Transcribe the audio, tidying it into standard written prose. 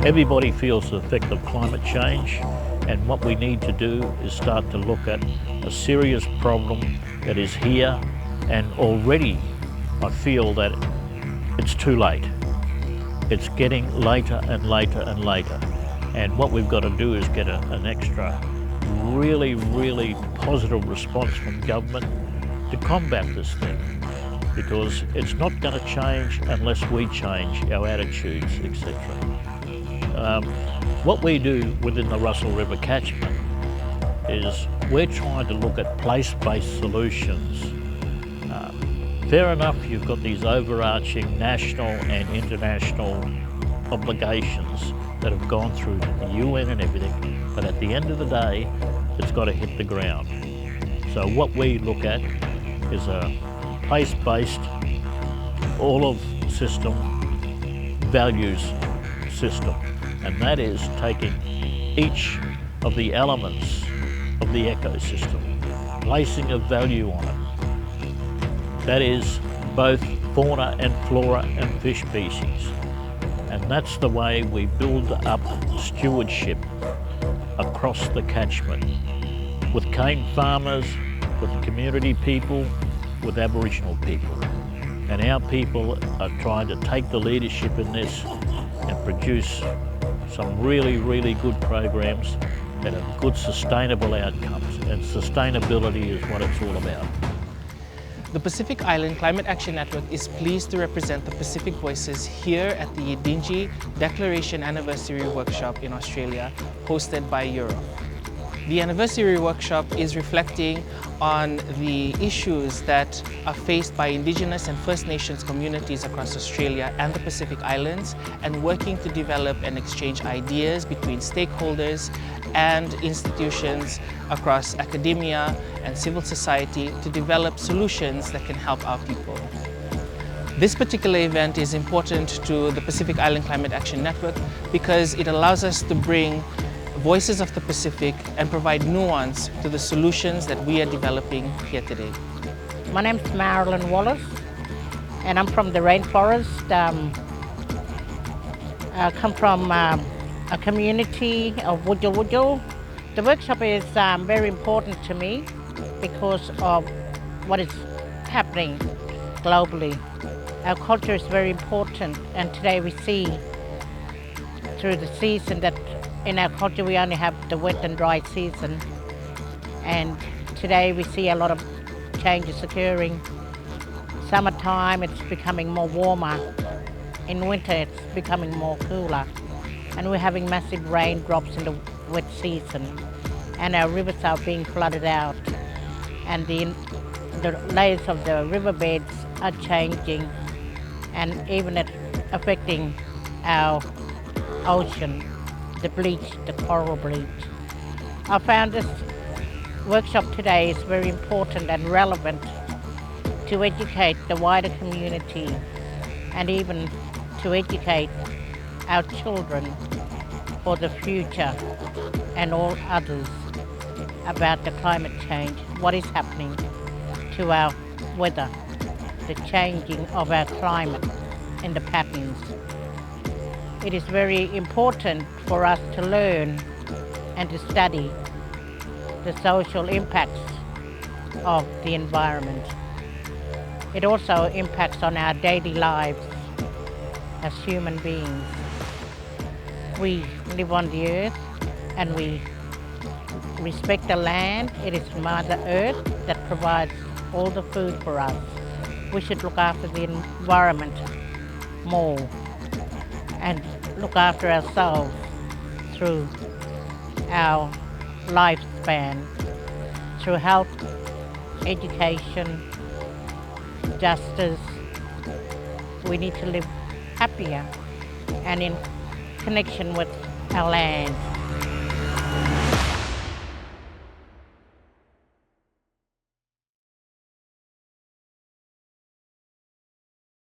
Everybody feels the effect of climate change, and what we need to do is start to look at a serious problem that is here, and already I feel that it's too late. It's getting later and later and later, and what we've got to do is get an extra really positive response from government to combat this thing, because it's not going to change unless we change our attitudes, etc. What we do within the Russell River catchment is we're trying to look at place-based solutions. Fair enough, you've got these overarching national and international obligations that have gone through the UN and everything, but at the end of the day, it's got to hit the ground. So what we look at is a place-based, all-of system, values system, and that is taking each of the elements of the ecosystem, placing a value on it. That is both fauna and flora and fish species. And that's the way we build up stewardship across the catchment, with cane farmers, with community people, with Aboriginal people. And our people are trying to take the leadership in this and produce some really good programs that have good sustainable outcomes. And sustainability is what it's all about. The Pacific Island Climate Action Network is pleased to represent the Pacific Voices here at the Yidinji Declaration Anniversary Workshop in Australia, hosted by EAROPH. The Anniversary Workshop is reflecting on the issues that are faced by Indigenous and First Nations communities across Australia and the Pacific Islands, and working to develop and exchange ideas between stakeholders and institutions across academia and civil society to develop solutions that can help our people. This particular event is important to the Pacific Island Climate Action Network because it allows us to bring voices of the Pacific and provide nuance to the solutions that we are developing here today. My name's Marilyn Wallace, and I'm from the rainforest. I come from a community of Wujal Wujal. The workshop is very important to me because of what is happening globally. Our culture is very important, and today we see through the season that in our culture we only have the wet and dry season, and today we see a lot of changes occurring. Summertime it's becoming more warmer, in winter it's becoming more cooler, and we're having massive raindrops in the wet season, and our rivers are being flooded out, and the layers of the riverbeds are changing, and even affecting our ocean, the bleach, the coral bleach. I found this workshop today is very important and relevant to educate the wider community, and even to educate our children for the future and all others about the climate change, what is happening to our weather, the changing of our climate and the patterns. It is very important for us to learn and to study the social impacts of the environment. It also impacts on our daily lives as human beings. We live on the earth and we respect the land. It is Mother Earth that provides all the food for us. We should look after the environment more and look after ourselves through our lifespan, through health, education, justice. We need to live happier and in connection with our land.